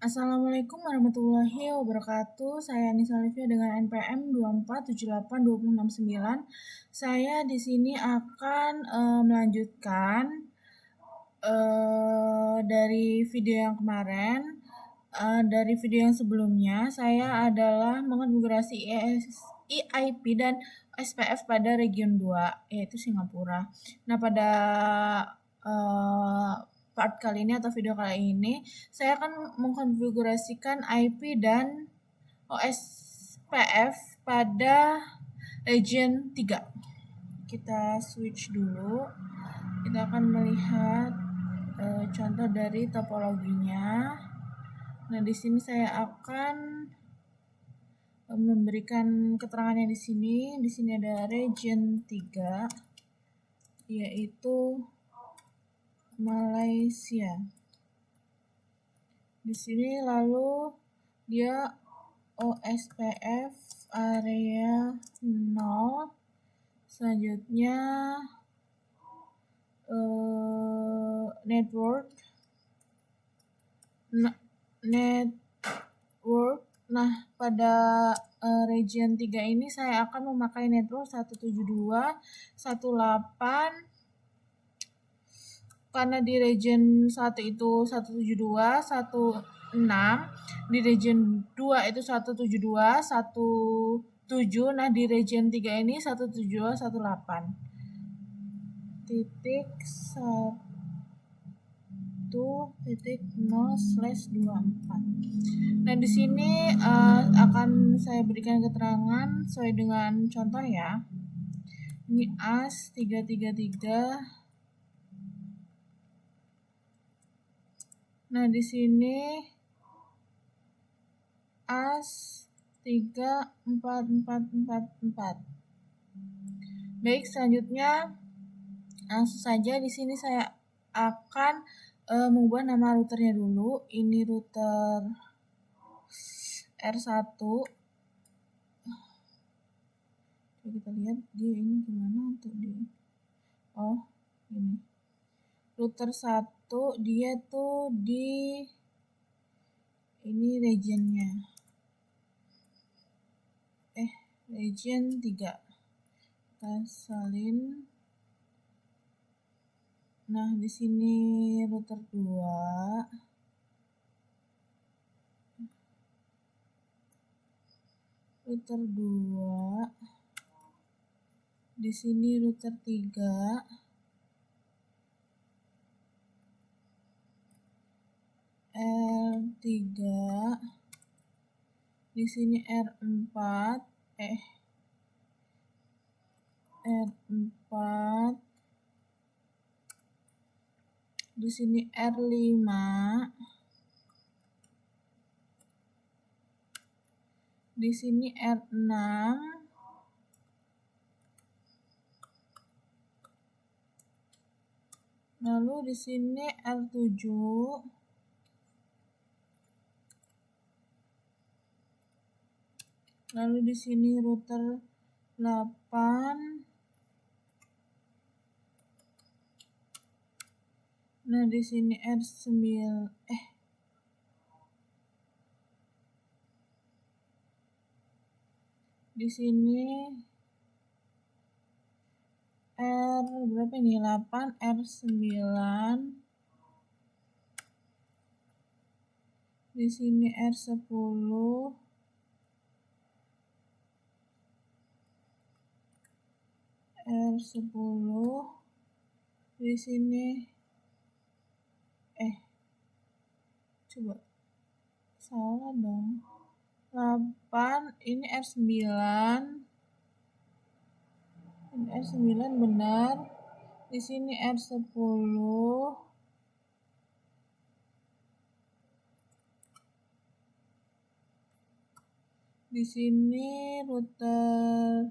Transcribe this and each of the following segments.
Assalamualaikum warahmatullahi wabarakatuh. Saya Nisa Olivia dengan NPM 2478269. Saya di sini akan melanjutkan dari video yang kemarin. Dari video yang sebelumnya, saya adalah mengonfigurasi EIP dan SPF pada region 2, yaitu Singapura. Nah, pada part kali ini atau video kali ini, saya akan mengkonfigurasikan IP dan OSPF pada region 3. Kita switch dulu. Kita akan melihat contoh dari topologinya. Nah, di sini saya akan memberikan keterangannya di sini. Di sini ada region 3, yaitu Malaysia. Di sini lalu dia OSPF area 0. Selanjutnya network. Nah, pada region 3 ini saya akan memakai network 172.168. Karena di region 1 itu 172.1.6, di region 2 itu 172.1.7, nah di region 3 ini 172.1.8. Titik 1.0/24. Nah, di sini akan saya berikan keterangan sesuai dengan contoh ya. Ini AS 333. Nah, di sini AS 34444. Baik, selanjutnya langsung saja di sini saya akan mengubah nama routernya dulu. Ini router R1. Kita lihat dia ini gimana untuk di ini router 1, dia tuh di ini regionnya region 3. Kita salin. Nah, di sini router 2. Router 2. Di sini router 3. R3. Di sini R4. Di sini R5. Di sini R6. Lalu di sini R7. Lalu di sini router 8. Nah, di sini R9. Di sini R berapa ini? 8, R9. Di sini R10. R10. Di sini coba salah dong. 8, ini R9. Ini R9 benar. Di sini R10. Di sini router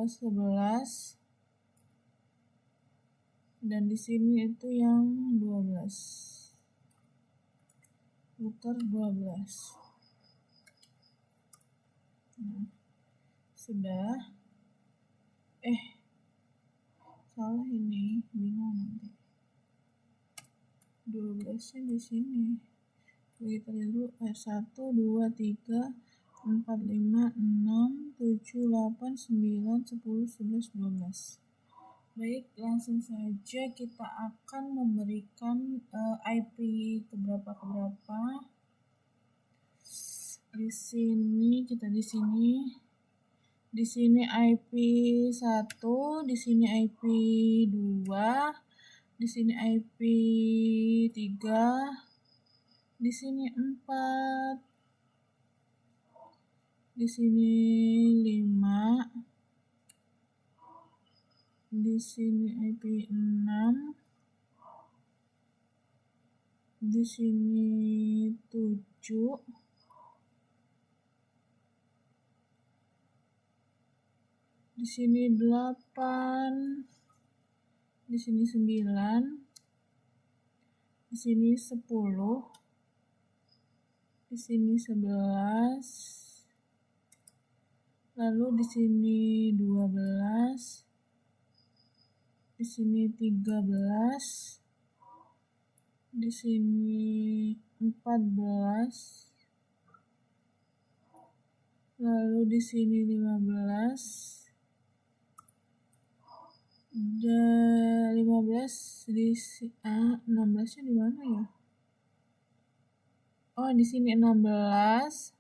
11. Dan di sini itu yang 12. Router 12. Nah, sudah. Salah ini, bingung nanti. 12-nya di sini. Kita lihat dulu, 1, 2, 3, 4, 5, 6, 7, 8, 9, 10, 11, 12. Baik, langsung saja kita akan memberikan IP keberapa. Di sini kita di sini IP 1, di sini IP 2, di sini IP 3, di sini 4, di sini 5, di sini IP 6, di sini 7, di sini 8, di sini 9, di sini 10, di sini 11, lalu di sini 12, di sini 13, di sini 14, lalu di sini 15, dan 15 di 16-nya di mana ya? Oh, di sini 16,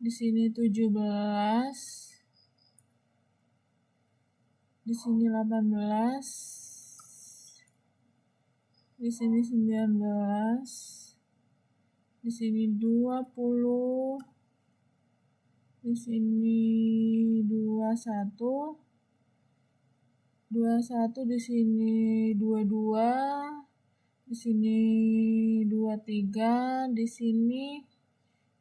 di sini 17, di sini 18, di sini 19, di sini 20, di sini 21, di sini 22, di sini 23, di sini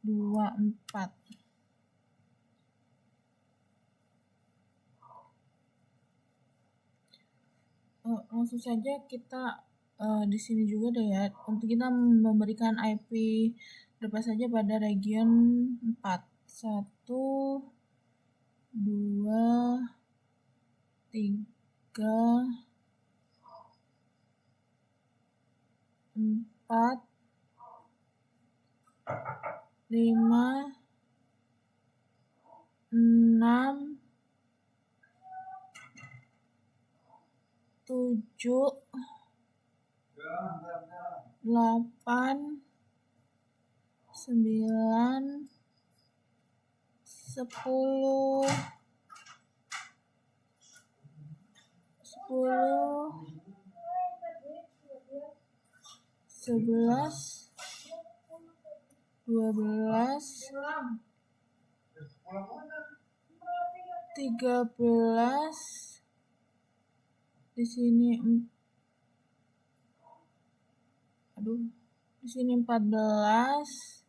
24. Langsung saja kita di sini juga deh ya, untuk kita memberikan IP berapa saja pada region 4. 1, 2, 3, 4, 5, 6, 7, 8, 9, 10, 11, 12, 13, di sini di sini 14,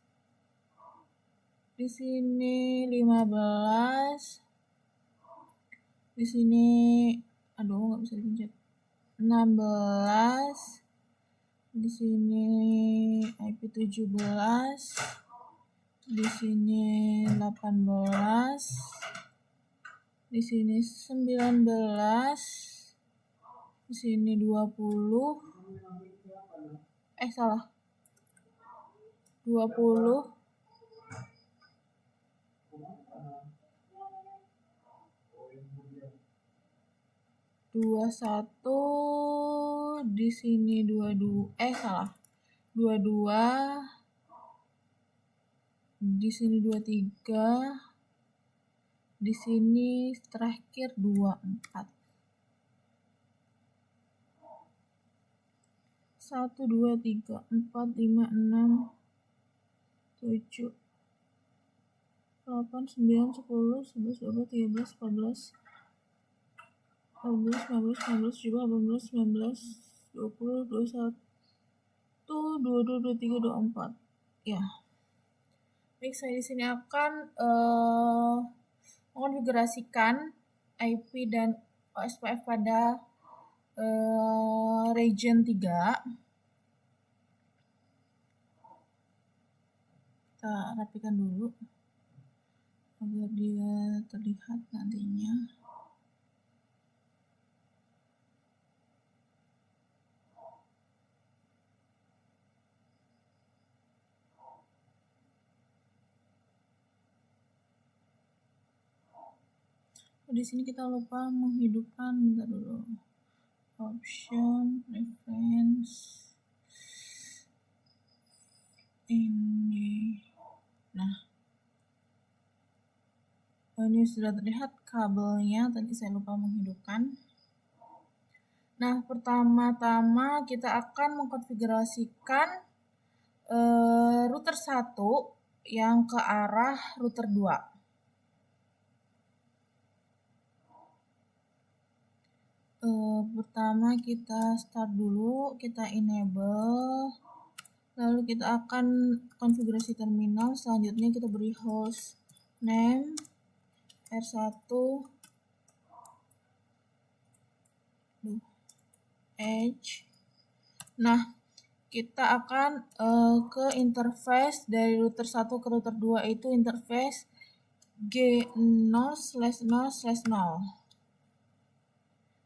di sini 15, di sini nggak bisa dipencet, 16, di sini IP 17, di sini 18, di sini 19, di sini 20, 20, 21, di sini 22, 22, di sini 23, di sini terakhir 24. 1, 2, 3, 4, 5, 6, 7, 8, 9, 10, 11, 12, 13, 14, 15, 16, 17, 18, 19, 20, 21, 22, 23, 24. Ya. Baik, saya di sini akan mengonfigurasikan IP dan OSPF pada region 3. Kita rapikan dulu agar dia terlihat nantinya. di sini kita lupa menghidupkan, bentar dulu. Option, preference, ini. Nah, ini sudah terlihat kabelnya, tadi saya lupa menghidupkan. Nah, pertama-tama kita akan mengkonfigurasikan router 1 yang ke arah router 2. Pertama kita start dulu, kita enable, lalu kita akan konfigurasi terminal. Selanjutnya kita beri host name R1 edge. Nah, kita akan ke interface dari router 1 ke router 2, itu interface G0/0/0.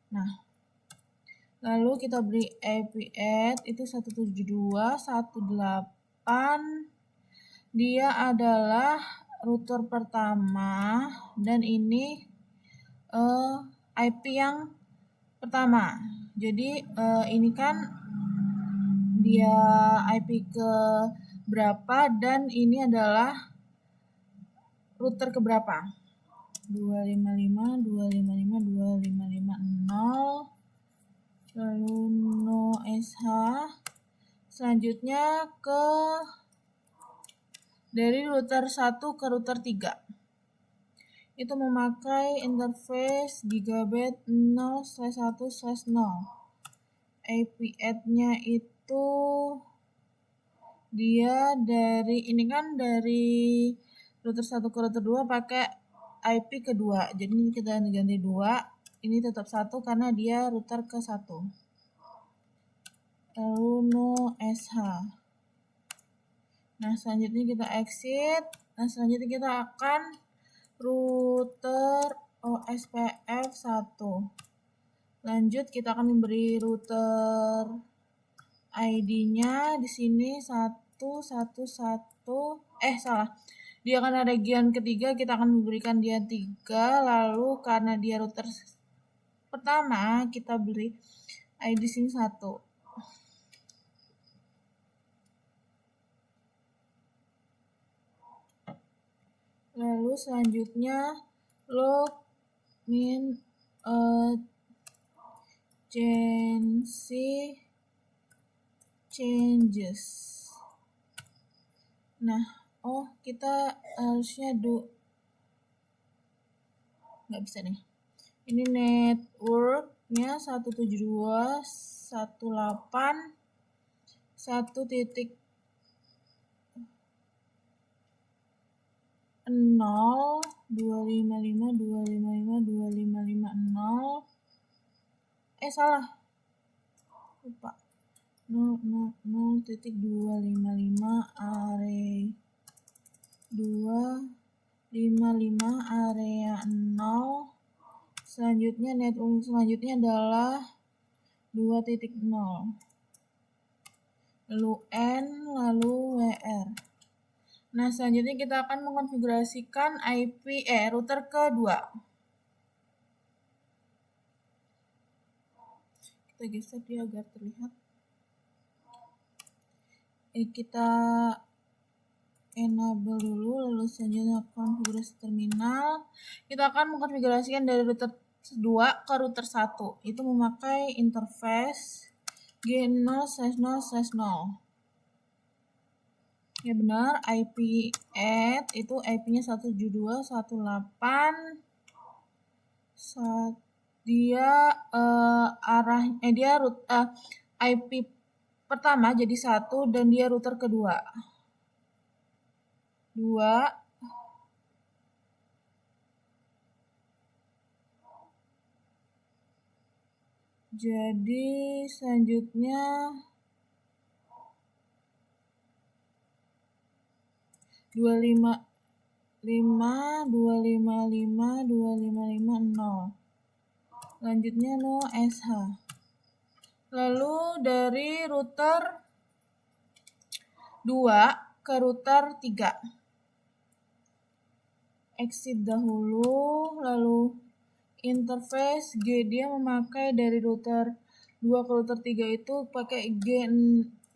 Nah, lalu kita beri IP add itu 172.168. Dia adalah router pertama dan ini IP yang pertama. Jadi ini kan dia IP ke berapa dan ini adalah router ke berapa? 255.255.255.0, lalu no sh. Selanjutnya ke dari router 1 ke router 3. Itu memakai interface gigabit 0/1/0. IP add-nya itu dia dari ini kan dari router 1 ke router 2 pakai IP kedua. Jadi ini kita ganti 2, ini tetap 1 karena dia router ke 1. Lalu no sh. Nah, selanjutnya kita exit. Nah, selanjutnya kita akan router OSPF 1. Lanjut kita akan memberi router ID-nya di sini 111. Dia karena region ketiga kita akan memberikan dia 3, lalu karena dia router pertama kita beri ID sini 1. Lalu selanjutnya login agency changes. Nah, kita harusnya nggak bisa nih. Ini networknya 171.1.0.255.255.255.0. Salah. Lupa. 0.0.255 area 255 area 0. Selanjutnya network selanjutnya adalah 2.0. Lalu N, lalu WR. Nah, selanjutnya kita akan mengkonfigurasikan router kedua. Kita geser dia agar terlihat. Kita enable dulu, lalu selanjutnya konfigurasi terminal. Kita akan mengkonfigurasikan dari router 2 ke router 1. Itu memakai interface G0/0/0. Ya benar, IP add itu IP-nya 172.168. Dia IP pertama jadi 1 dan dia router kedua 2. Jadi selanjutnya 255.255.255.0. Selanjutnya no sh. Lalu dari router 2 ke router 3. Exit dahulu, lalu interface G, dia memakai dari router 2 ke router 3 itu pakai G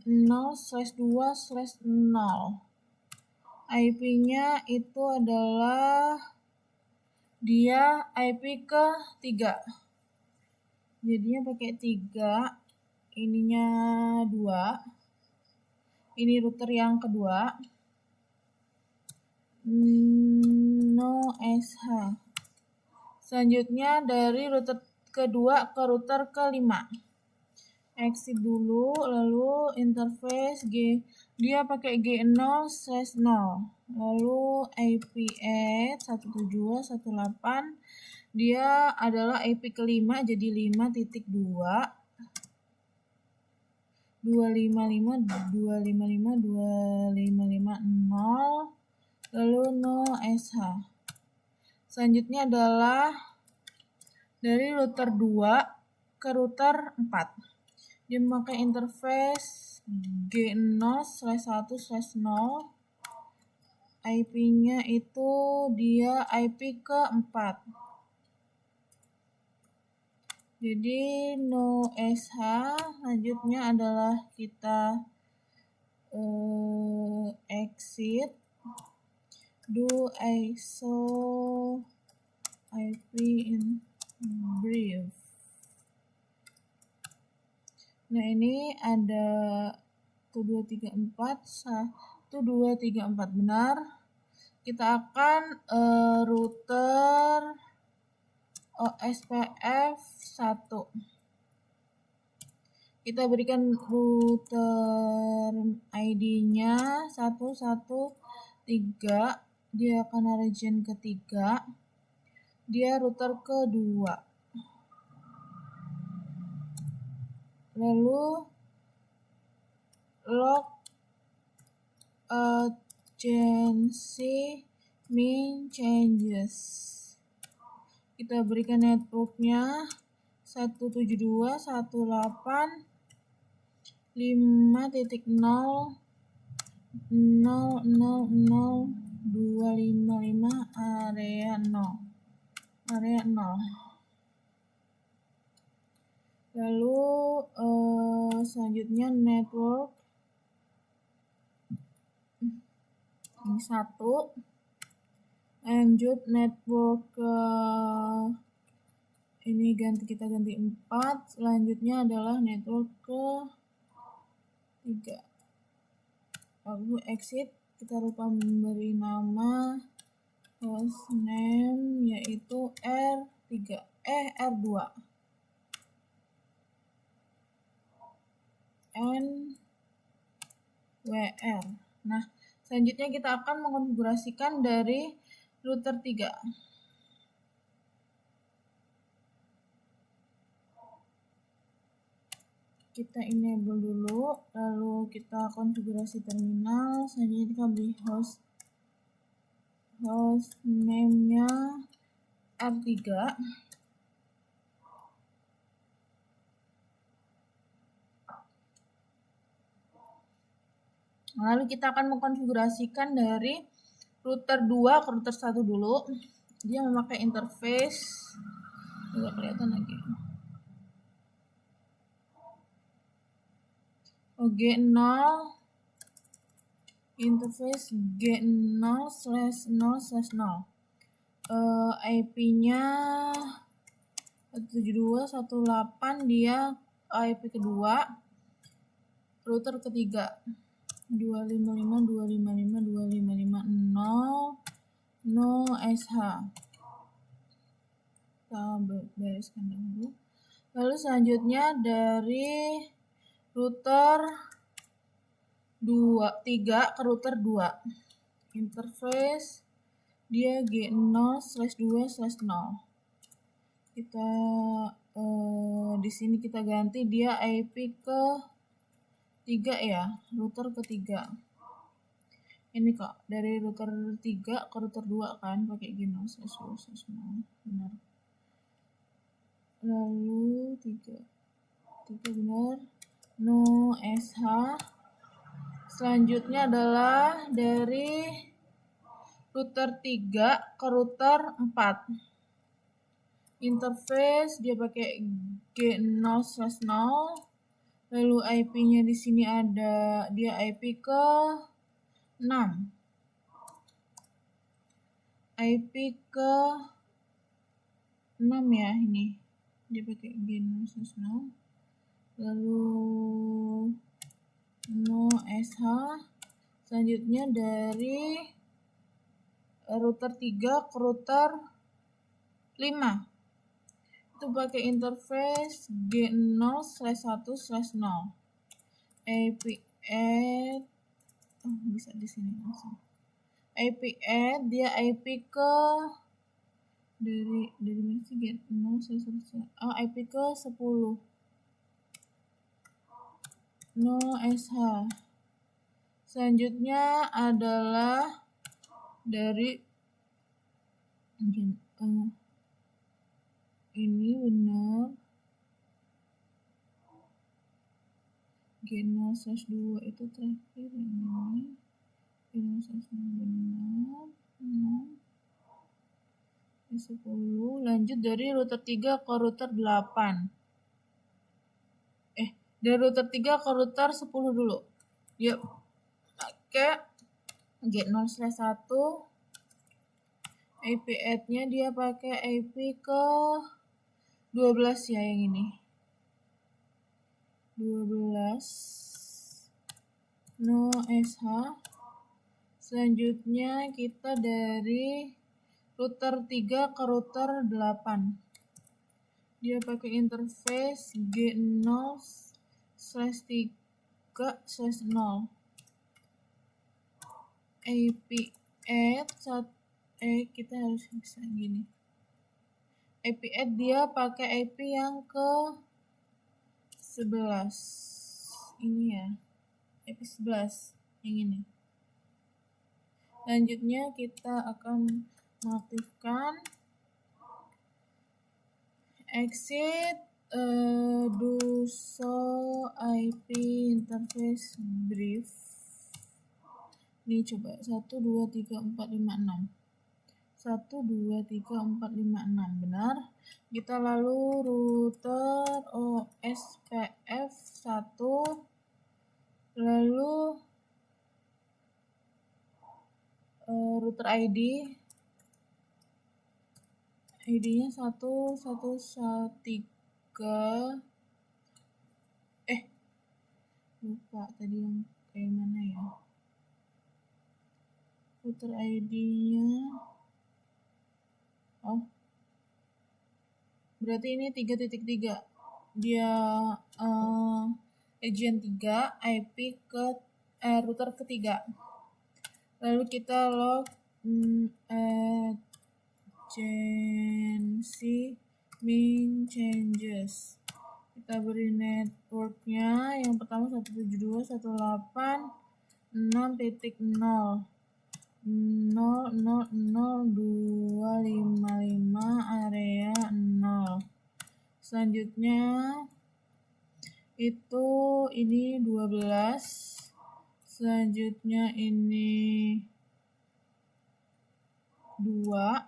0/2/0. IP-nya itu adalah dia IP ke 3. Jadinya pakai 3, ininya 2. Ini router yang kedua. No SH. Selanjutnya dari router kedua ke router ke-5. Exit dulu, lalu interface G, dia pakai G0/0. Lalu IP add 172.168, dia adalah IP ke-5, jadi 5.2 255.255.255.0, lalu no SH. Selanjutnya adalah dari router 2 ke router 4. Dia memakai interface G0/1/0. IP-nya itu dia IP ke-4. Jadi no SH. Selanjutnya adalah kita exit, do ISO IP in brief. Nah, ini ada 1234 benar. Kita akan router SPF 1. Kita berikan router ID-nya 113, dia karena region ketiga. Dia router kedua. Lalu log agency mean changes. Kita berikan networknya 172.168.000.255 area 0. Lalu selanjutnya network ini 1. Lanjut network ke ini kita ganti 4. Selanjutnya adalah network ke 3. Lalu exit, kita lupa memberi nama hostname yaitu R2 NWR. Nah, selanjutnya kita akan mengkonfigurasikan dari router 3. Kita enable dulu, lalu kita konfigurasi terminal. Selanjutnya kita beri host name-nya R3. Lalu kita akan mengkonfigurasikan dari router 2 ke router 1 dulu. Dia memakai interface, tidak kelihatan lagi. G0 interface G0/0/0. IP-nya 172.168, dia IP kedua. Router ketiga 255.255.255.0 no SH. Kita bereskan dulu. Lalu selanjutnya dari router 3 ke router 2. Interface dia G0/2/0. Kita di sini kita ganti dia IP ke 3 ya, router ketiga. Ini kok dari router 3 ke router 2 kan pakai G0/2/0. Benar. Lalu 3 benar. No SH. Selanjutnya adalah dari router 3 ke router 4. Interface dia pakai G0/0. Lalu IP-nya di sini ada dia IP ke 6. IP ke 6 ya ini. Dia pakai G0/0. Lalu no SH. Selanjutnya dari router 3 ke router 5. Itu pakai interface G0/1/0. IP add bisa di sini langsung. IP add dia IP ke dari mana sih G0/1/0. IP ke 10. No SH. Selanjutnya adalah dari ini benar G0/2 itu terakhir ini G0/2 benar 10. Lanjut dari router 3 ke router 8. Dari router 3 ke router 10 dulu. Yuk pakai G0/1. IP add-nya dia pakai IP ke 12 ya yang ini. 12 no SH. Selanjutnya kita dari router 3 ke router 8. Dia pakai interface G0/3/0. IP add kita harus bisa gini. IP add dia pakai IP yang ke 11. Ini ya. IP 11 yang ini. Selanjutnya kita akan mengaktifkan exit do show IP interface brief. Ini coba 1 2 3 4 5 6. 1 2 3 4 5 6 benar. Kita lalu router OSPF 1. Lalu router ID-nya 113. Lupa tadi yang kayak mana ya. Router ID-nya berarti ini 3.3. Dia region 3 IP ke router ketiga. Lalu kita log agency min changes. Kita beri networknya yang pertama 172.168.6.0 0.0.0.255 area 0. Selanjutnya itu ini 12. Selanjutnya ini 2.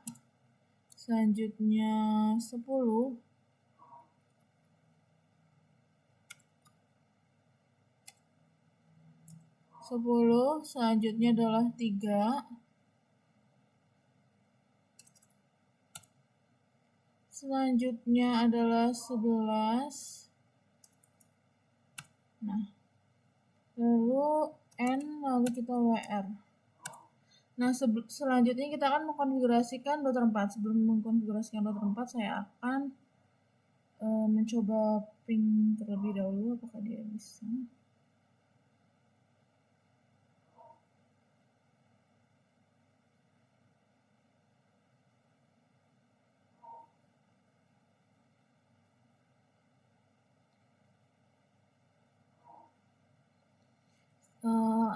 Selanjutnya 10. Selanjutnya adalah 3. Selanjutnya adalah 11. Nah, lalu N, lalu kita WR. Nah, selanjutnya kita akan mengkonfigurasikan router 4. Sebelum mengkonfigurasikan router 4, saya akan mencoba ping terlebih dahulu apakah dia bisa.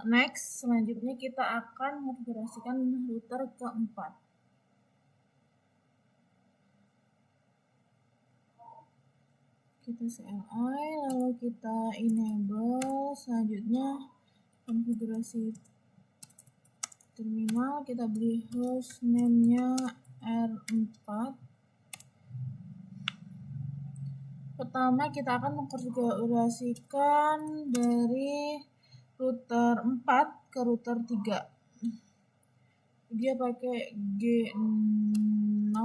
Next, selanjutnya kita akan mengkonfigurasikan router keempat. Kita CLI, lalu kita enable. Selanjutnya konfigurasi terminal, kita beri host name-nya R4. Pertama kita akan mengkonfigurasikan dari router 4 ke router 3. Dia pakai G0/0/0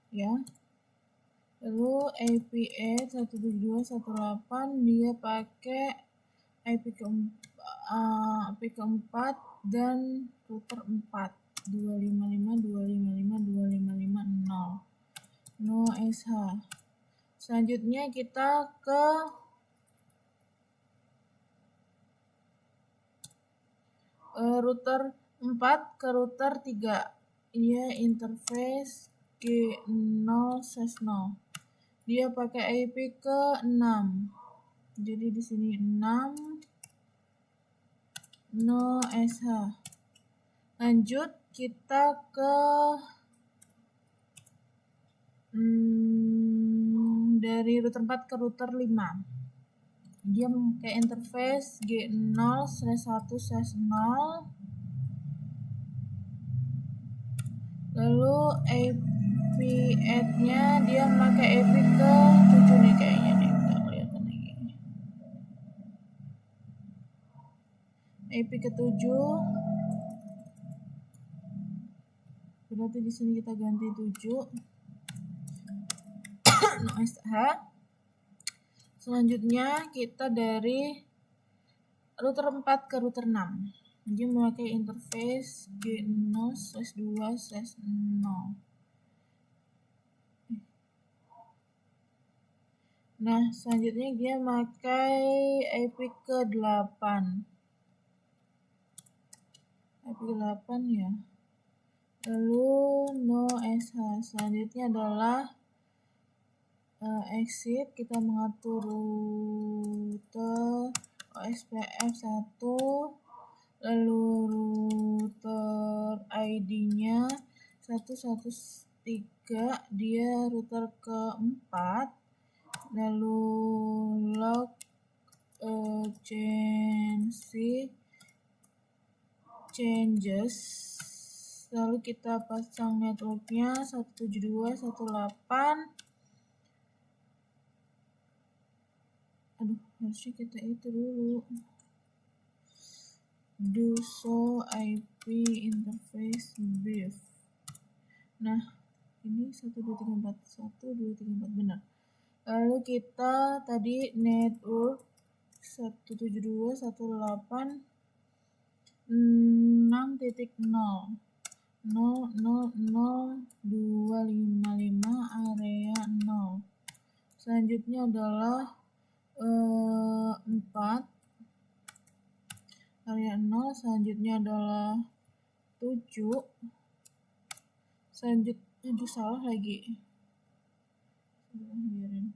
ya. Lalu IPE 172.168 dia pakai IP keempat dan router 4 255.255.255.0 no SH. Selanjutnya kita ke router 4 ke router 3. Dia interface G0/0. Dia pakai IP ke 6. Jadi di sini 6 no SH. Lanjut kita ke dari router 4 ke router 5. Dia memakai interface G0/1/0. Lalu IP add-nya dia memakai IP ke 7 nih kayaknya nih, nggak kelihatan lagi. IP ke 7. Berarti di sini kita ganti 7. SH. Selanjutnya kita dari router 4 ke router 6. Dia memakai interface G0/2/0. Nah, selanjutnya dia memakai IP ke 8. IP ke 8 ya. Lalu no SH. Selanjutnya adalah exit. Kita mengatur rute OSPF 1. Lalu router ID-nya 113. Dia router keempat. Lalu log changes. Lalu kita pasang networknya 172.168. Aduh, harusnya kita itu dulu. Do show IP interface brief. Nah, ini 12341 benar. Lalu kita tadi network 172.168 6.0 000.255 area 0. Selanjutnya adalah 4 area 0. Selanjutnya adalah 7. Selanjutnya salah lagi. Biarin.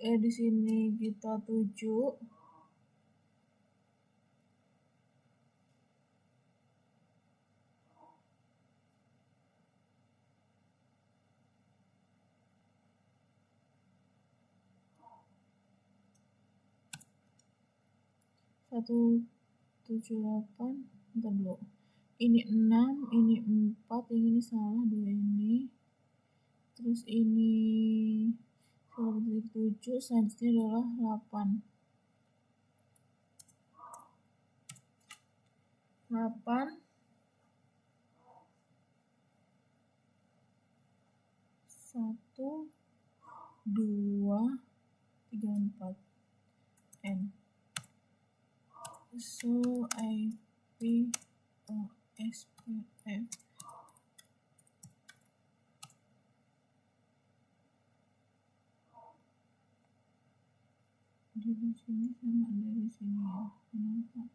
Di sini kita 7. Satu 78. Bentar dulu. Ini 6, ini 4, yang ini salah 2 ini. Terus ini 7, selanjutnya adalah 8. 1 2 3 4 N. So IP OSPF. Di sini sama dari sini ya. Kenapa?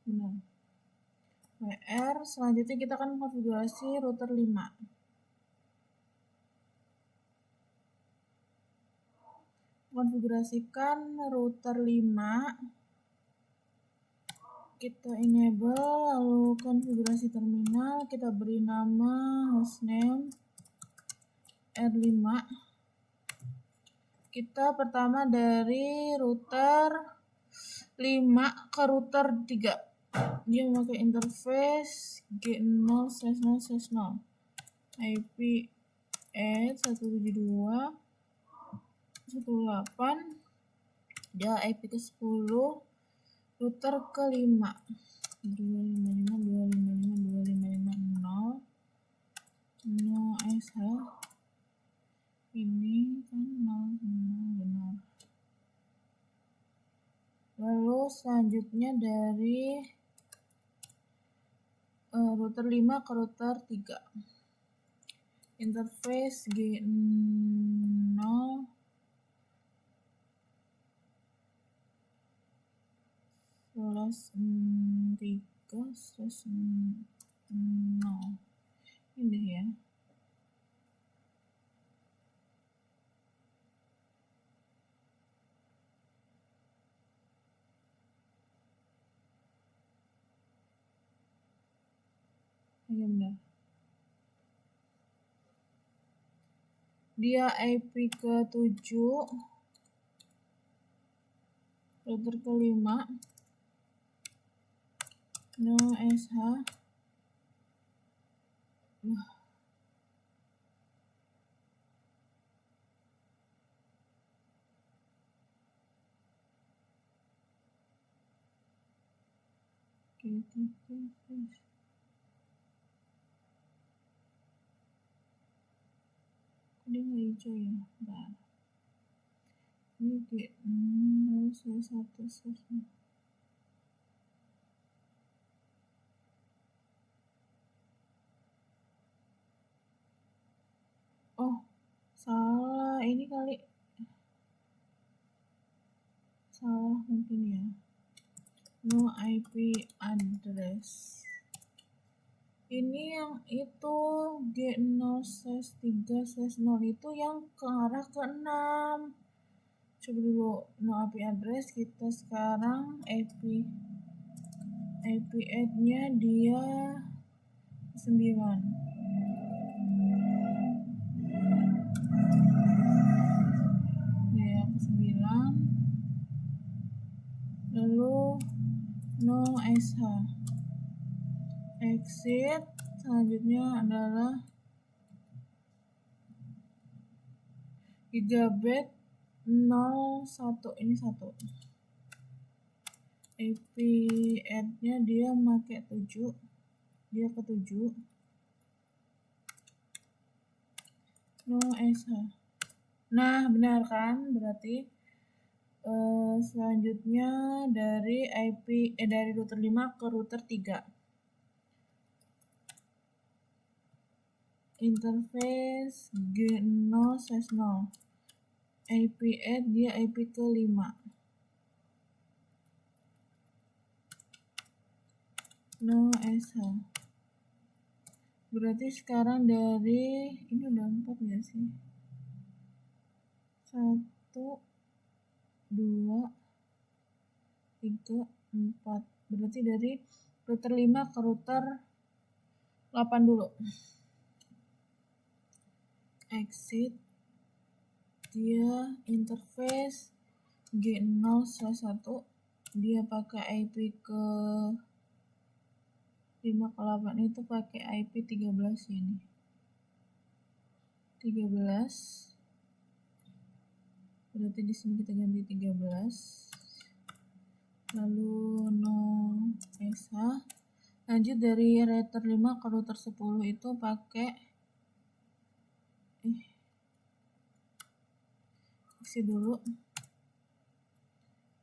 Benar. WR. Selanjutnya kita akan konfigurasi router 5. Konfigurasikan router 5. Kita enable, lalu konfigurasi terminal, kita beri nama hostname R5. Kita pertama dari router 5 ke router 3. Dia memakai interface G0/0/0. IP add 172.168. Dia IP ke 10, router ke 5. 255.255.255.0 SH. Ini kan 0 benar. Lalu selanjutnya dari router 5 ke router 3. Interface G0 /3/0. Ini ya. Iya benar. Dia IP ke 7, router ke 5, no SH. Dia nggak hijau ya. Nah, ini G0/1/1. Oh, salah. Ini kali. Salah mungkin ya. No IP address. Ini yang itu G0/3/0 itu yang ke arah ke 6. Coba dulu no IP address. Kita sekarang IP add-nya dia 9. Dia ke 9. Lalu no SH. Exit. Selanjutnya adalah gigabit 01. Ini 1. IP add-nya dia pakai 7. Dia ke 7. No SH. Nah, benar kan? Berarti selanjutnya dari dari router 5 ke router 3. Interface G0/0. IP add dia IP ke 5. No SH. Berarti sekarang dari ini udah 4 ya sih? 1, 2, 3, 4. Berarti dari router 5 ke router 8 dulu. Exit. Dia interface G0/1. Dia pakai IP ke 5 ke 8 itu pakai IP 13 ini. 13. Berarti di sini kita ganti 13. Lalu no SH. Lanjut dari router 5 ke router 10 itu pakai isi dulu.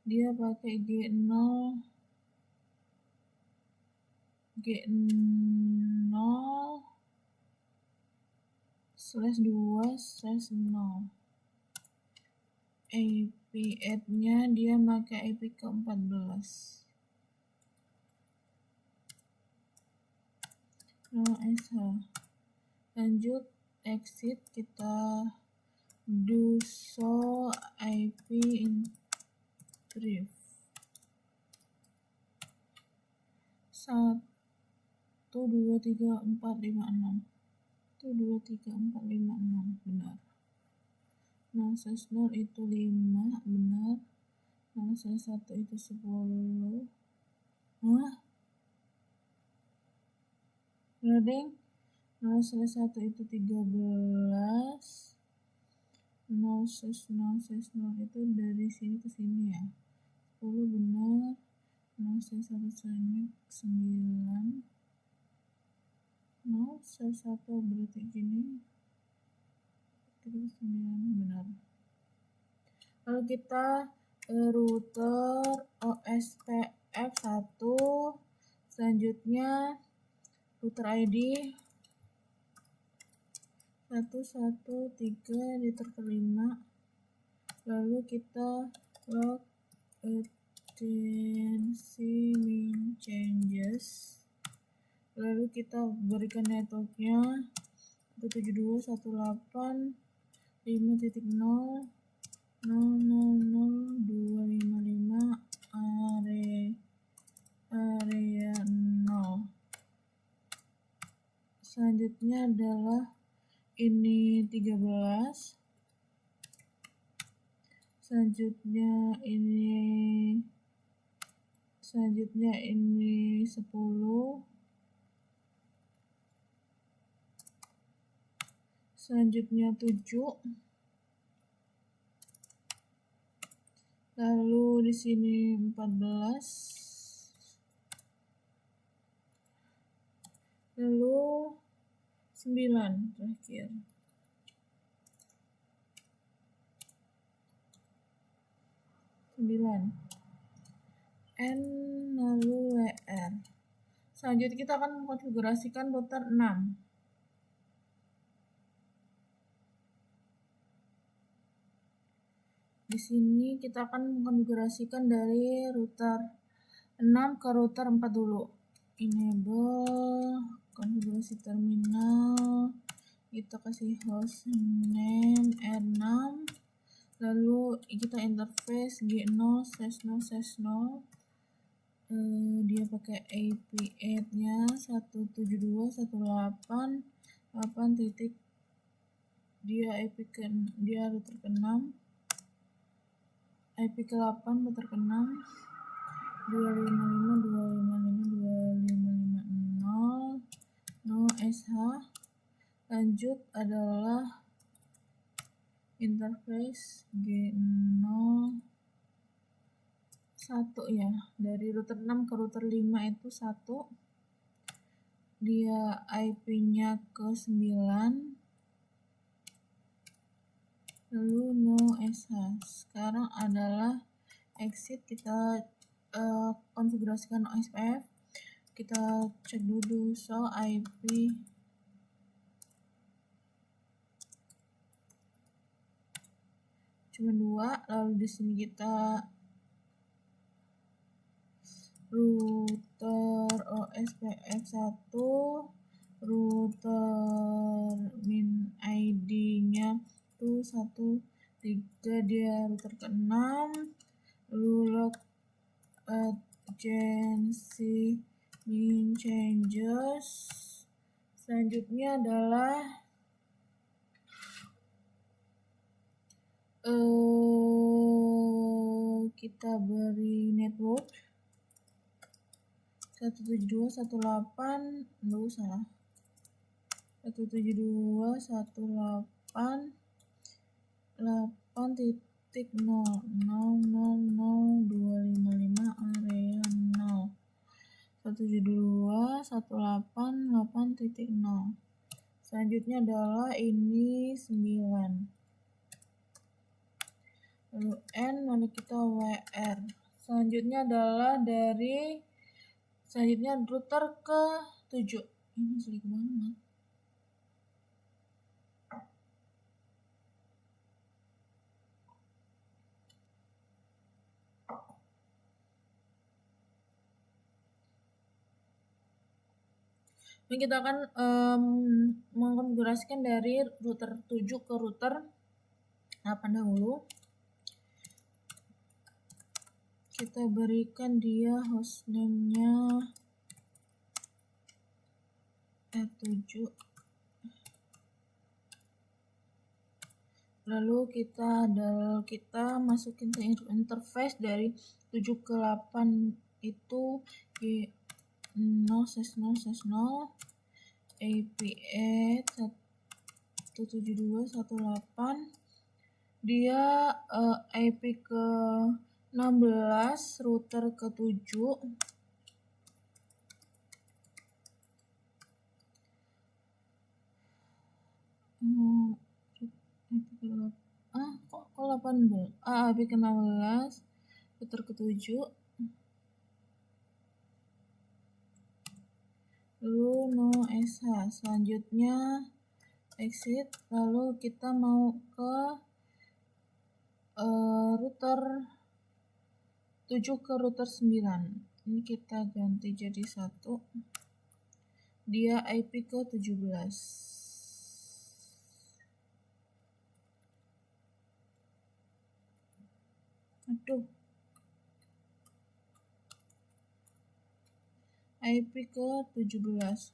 Dia pakai G0/2/0. IP add-nya dia pakai IP ke 14. No SH. Lanjut exit, kita do show IP in brief. 1, 2, 3, 4, 5, 6. 1, 2, 3, 4, 5, 6. Benar. 0/0 itu 5, benar. 0/1 itu 10. Hah? Bener deng. 0/1 itu 13. 0/0 itu dari sini ke sini ya. 10 benar. 0/1 sini 9. 0/1 berarti gini. 9 benar. Lalu kita router OSPF 1. Selanjutnya router ID 113 di terkelima. Lalu kita log agency min changes. Lalu kita berikan networknya 172.168.5.0.00255 area 0. Selanjutnya adalah ini 13. Selanjutnya ini 10. Selanjutnya 7. Lalu di sini 14. Lalu 9 terakhir. N lalu WR. Selanjutnya kita akan mengkonfigurasikan router 6. Di sini kita akan mengkonfigurasikan dari router 6 ke router 4 dulu. Enable konfigurasi terminal. Kita kasih host name R6. Lalu kita interface G0/0/0. Dia pakai IP8-nya 172.168. Dia router ke-6. IP ke-8 router ke-6. 255.255.255.0 no SH. Lanjut adalah interface G0 1 ya, dari router 6 ke router 5 itu 1. Dia IP-nya ke 9. Lalu no SH. Sekarang adalah exit. Kita konfigurasikan OSPF. Kita cek dulu show IP cuma 2. Lalu di sini kita router OSPF 1, router min ID-nya tuh 13, dia router ke-6. Lalu log agency min changes. Selanjutnya adalah kita beri network 172.168.8.0.00255 area 0. 172.168.8.0. Selanjutnya adalah ini 9. Lalu N, lalu kita WR. Selanjutnya adalah selanjutnya router ke 7. Ini sulit banget. Ini kita akan mengkonfigurasikan dari router 7 ke router 8 dahulu. Kita berikan dia hostname-nya R7. Lalu kita masukin ke interface dari 7 ke 8 itu G0/0/0 IP8 172.168. Dia IP ke 16, router ke 7. Kok 18? IP ke 16, router ke 7. Lalu no SH. Selanjutnya exit. Lalu kita mau ke router 7 ke router 9. Ini kita ganti jadi 1. Dia IP ke 17. Aduh. IP ke 17.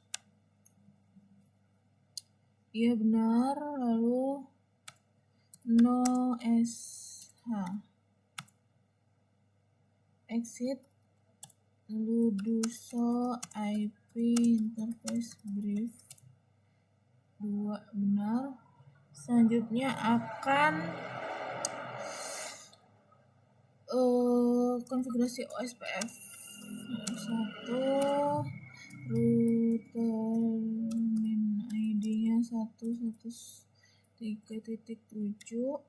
Iya benar. Lalu no SH. Exit. Lalu do show IP interface brief 2 benar. Selanjutnya akan konfigurasi OSPF. 1 router min ID-nya 113.7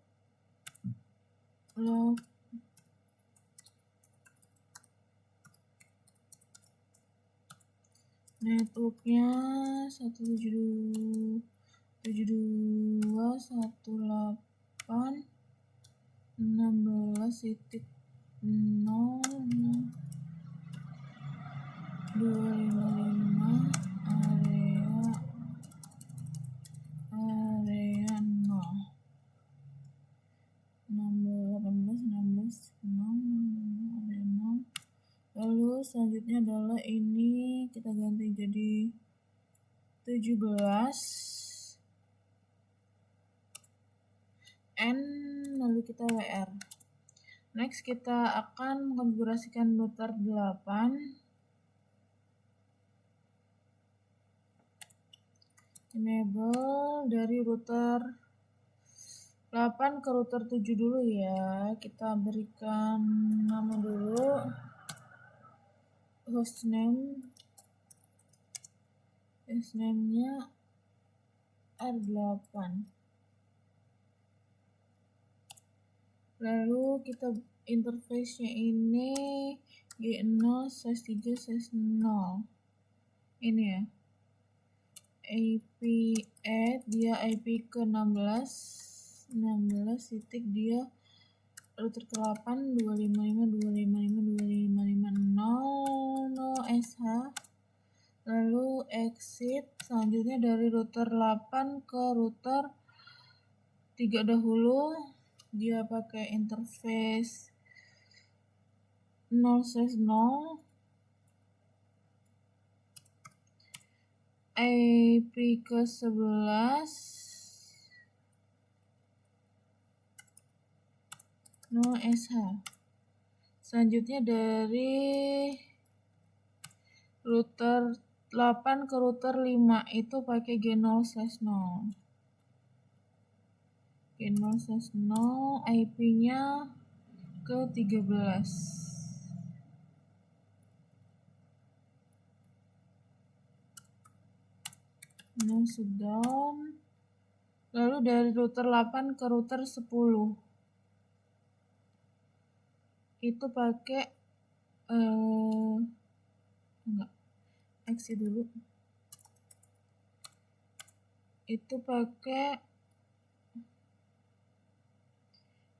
log networknya 172.168.16.0 255 area 0 area 0. Lalu selanjutnya adalah ini kita ganti jadi 17 N, lalu kita WR. Next kita akan mengkonfigurasikan router 8. Enable dari router 8 ke router 7 dulu ya. Kita berikan nama dulu hostname-nya R8. Lalu kita interface-nya ini G0/3/0. Ini ya. IP8 dia IP ke 16 titik, dia router ke 8 255.255.255.0 no SH. Lalu exit. Selanjutnya dari router 8 ke router 3 dahulu, dia pakai interface 0/0 IP ke 11 no SH. Selanjutnya dari router 8 ke router 5 itu pakai G0/0. G0/0 IP-nya ke 13. No shutdown. Lalu dari router 8 ke router 10 itu pakai exit dulu. Itu pakai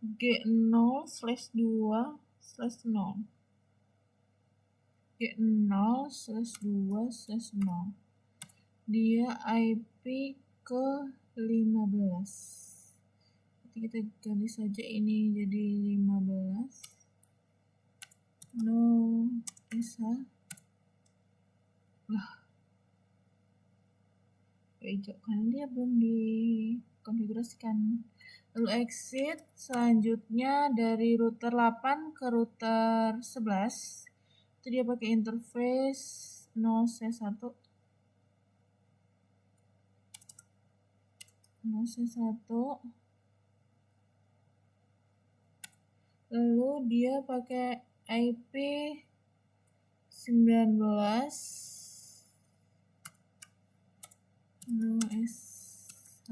G0/2/0. G0/2/0. Dia IP ke 15. Nanti kita ganti saja ini jadi 15. No SH. Hijau karena dia belum dikonfigurasikan. Lalu exit, selanjutnya dari router 8 ke router 11 itu dia pakai interface 0C1 lalu dia pakai IP 19 SH,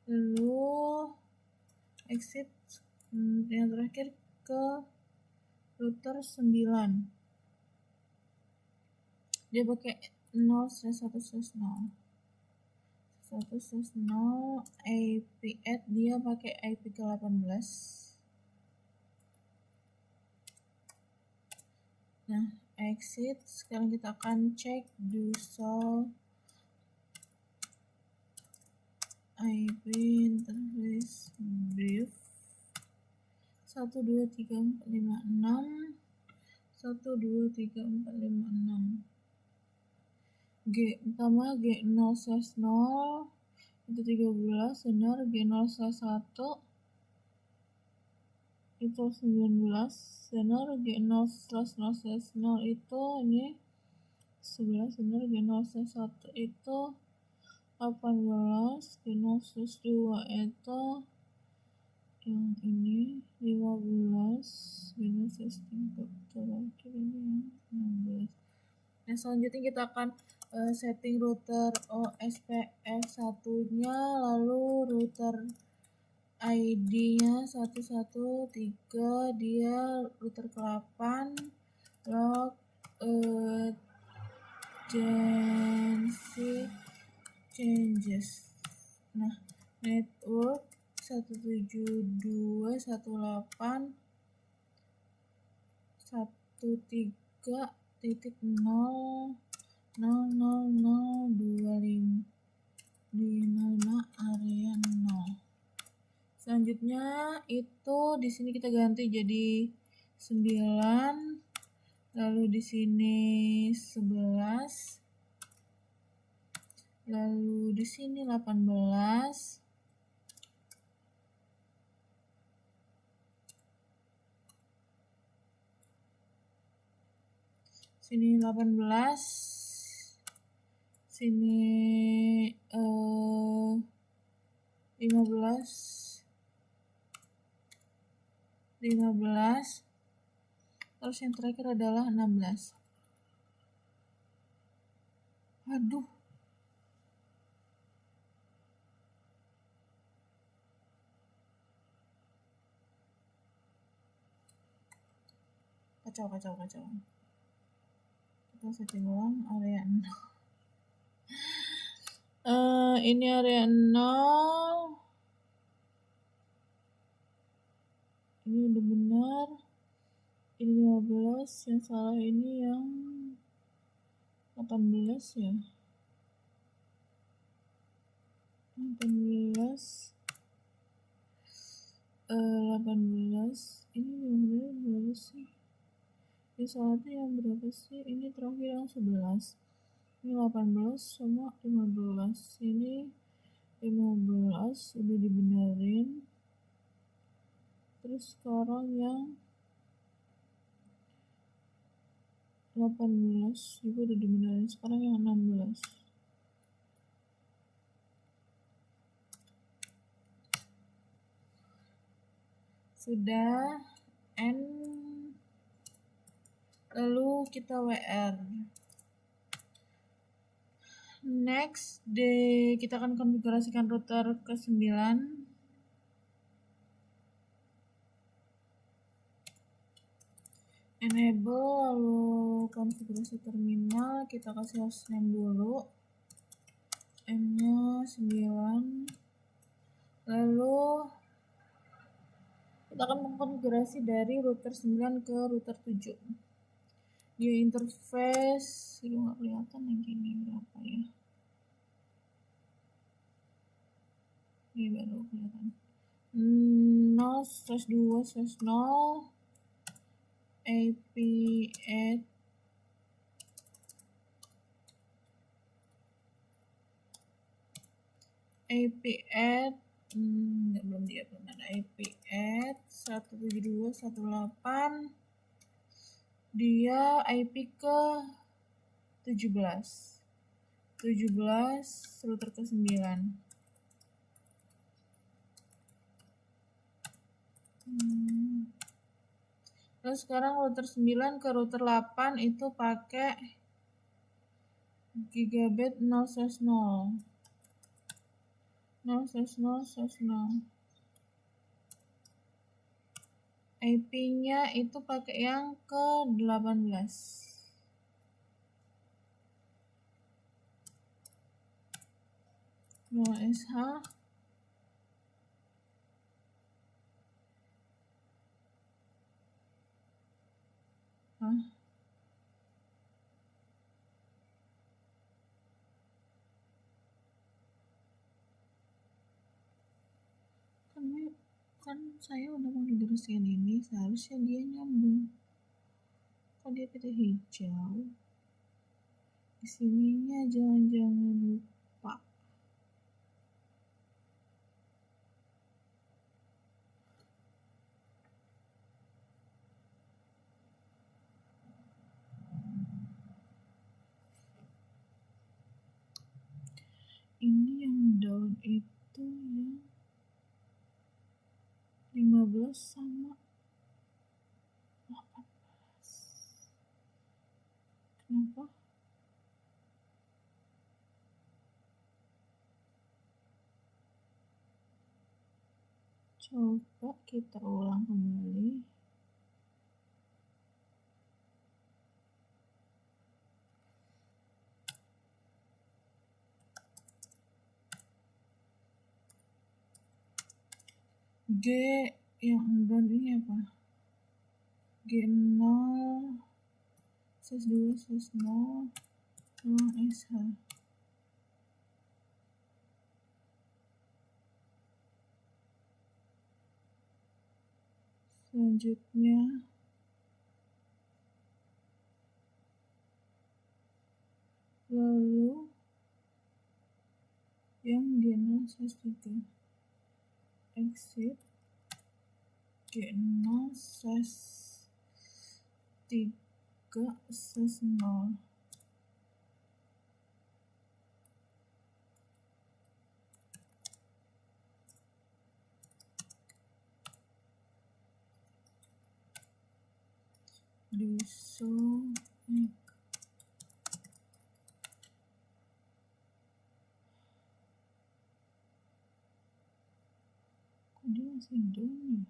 lalu exit yang terakhir ke router 9 dia pakai 0/1/0 IP8 dia pakai IP ke 18. Nah, exit. Sekarang kita akan cek do IP interface brief 1 2 3 4 5 6 1 2 3 4 5 6 G pertama G0/0 itu 13 benar, G0/1 itu 19 benar, G0/0/0 itu ini 11 benar, G0/1 itu 18, G0/2 itu yang ini 15, G0/3 terakhir ini yang 16. Nah, selanjutnya kita akan setting router OSPF1 nya, lalu router ID nya 113, dia router ke-8 log urgency changes. Nah, network 172.168.13.00025 area 0. Selanjutnya itu di sini kita ganti jadi 9, lalu di sini 11, lalu di sini 18, sini 18, sini 15, terus yang terakhir adalah 16. Aduh, kacau. Kita setting ulang area 0. Ini area 0. Ini udah benar. Ini 15, yang salah ini yang 18 ya. 18 ini yang benar berapa sih? Ini salahnya yang berapa sih? Ini terakhir yang 11. Ini 18 sama 15. Ini 15 udah dibenerin. Terus sekarang yang 18 juga udah dibenerin. Sekarang yang 16. Sudah. Lalu kita WR. Next, kita akan konfigurasikan router ke 9. Enable, lalu konfigurasi terminal, kita kasih hostname dulu. M-nya 9. Lalu kita akan mengkonfigurasi dari router 9 ke router 7. Dia interface, itu nggak kelihatan yang gini berapa ya. Ini baru kelihatan. 0/2/0 IP8 . IP at belum ada IP at 172.168, dia IP ke 17 router ke 9. Terus sekarang router 9 ke router 8 itu pakai gigabit 0/0. IP-nya itu pakai yang ke 18. SH kan saya udah mau diberesin ini, seharusnya dia nyambung. Kok dia putih hijau? Di sininya jangan lupa. Ini yang down itu yang 15 sama 18. Kenapa? Coba kita ulang kembali. G yang down ini apa? G0 /2 /0 ruang SH. Selanjutnya lalu yang G0 /3 exit G0 /3/0. Kok dia masih down ya?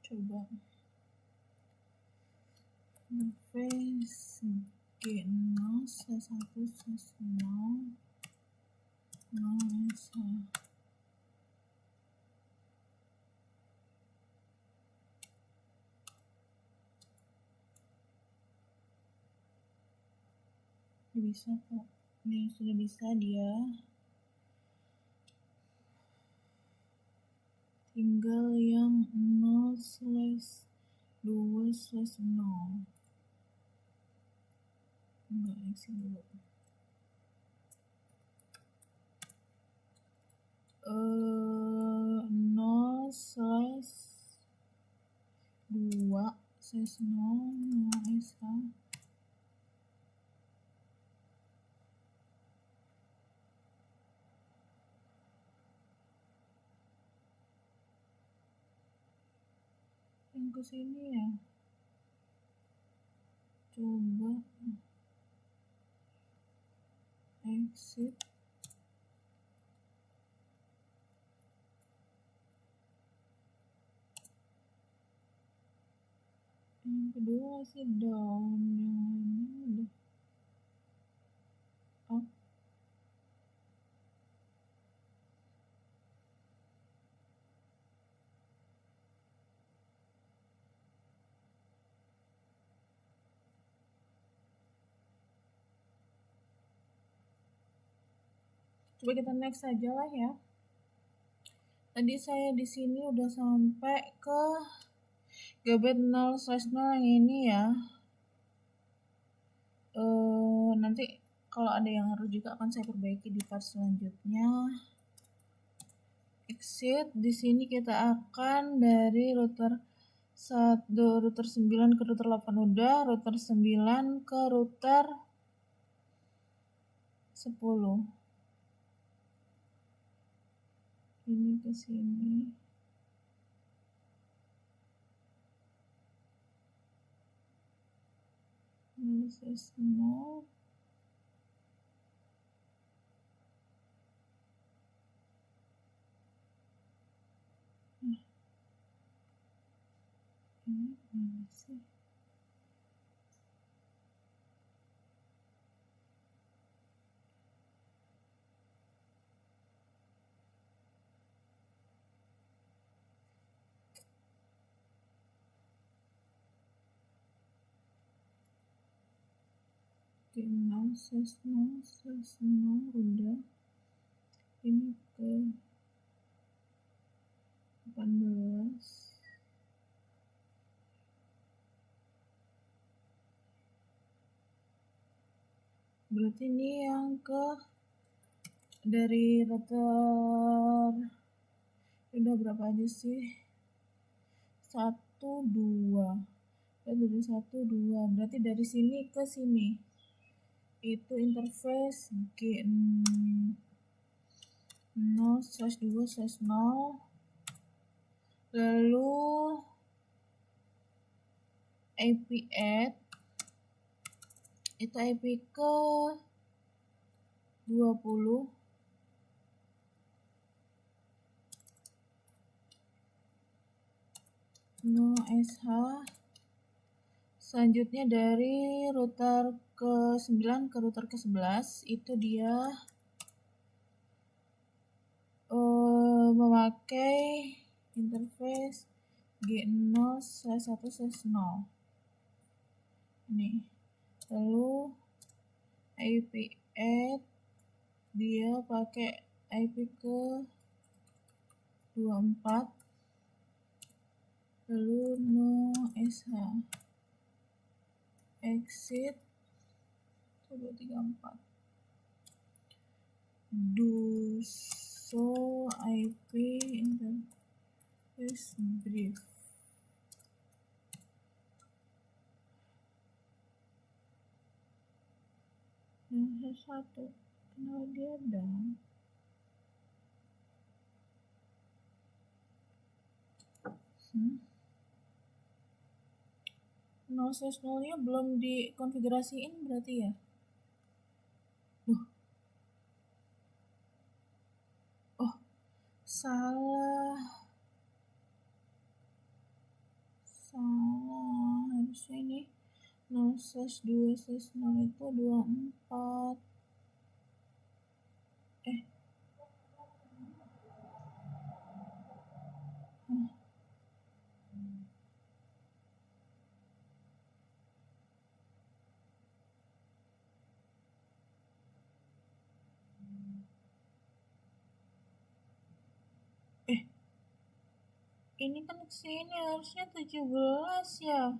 Coba interface G0 1 0 0 bisa kok. Ini sudah bisa dia. Tinggal yang 0/2/0. Enggak, isi dulu. 0/2/0 yang ke sini ya. Coba exit. Yang kedua sih down, yang ini udah up. Coba kita next aja lah ya. Tadi saya di sini udah sampai ke Gbet 0/0 yang ini ya. Nanti kalau ada yang harus juga akan saya perbaiki di part selanjutnya. Exit. Di sini kita akan dari router 9 ke router 8 udah, router 9 ke router 10. Ini ke sini. Ini small. Ini mana sih? Oke, 0/0 udah. Ini ke 18. Berarti ini yang ke dari router udah berapa aja sih? 1 2. Dari 1 2. Berarti dari sini ke sini. Itu interface G0/2/0. Lalu IP add itu IP ke 20. No SH. Selanjutnya dari router ke 9 ke router ke 11 itu dia memakai interface G0/1/0. Nih. Lalu IP add dia pakai IP ke 24. Lalu no SH. Exit 234. Do show IP interface brief. Yang satu kenapa dia down? Nolnya belum dikonfigurasiin berarti ya? Oh, salah. salah, harusnya ini 0/2/0 itu 24. Ini kan kesini harusnya 17 ya.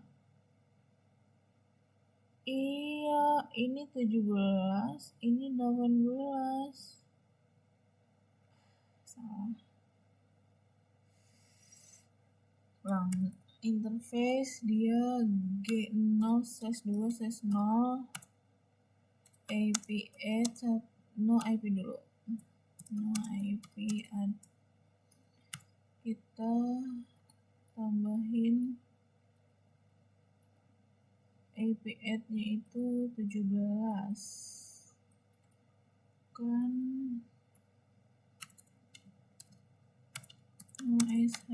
Iya, ini 17, ini 18. Salah. Ulang. Interface dia G0/2/0 IP add no IP dulu. No IP add. Kita tambahin IP add-nya itu 17 kan SH.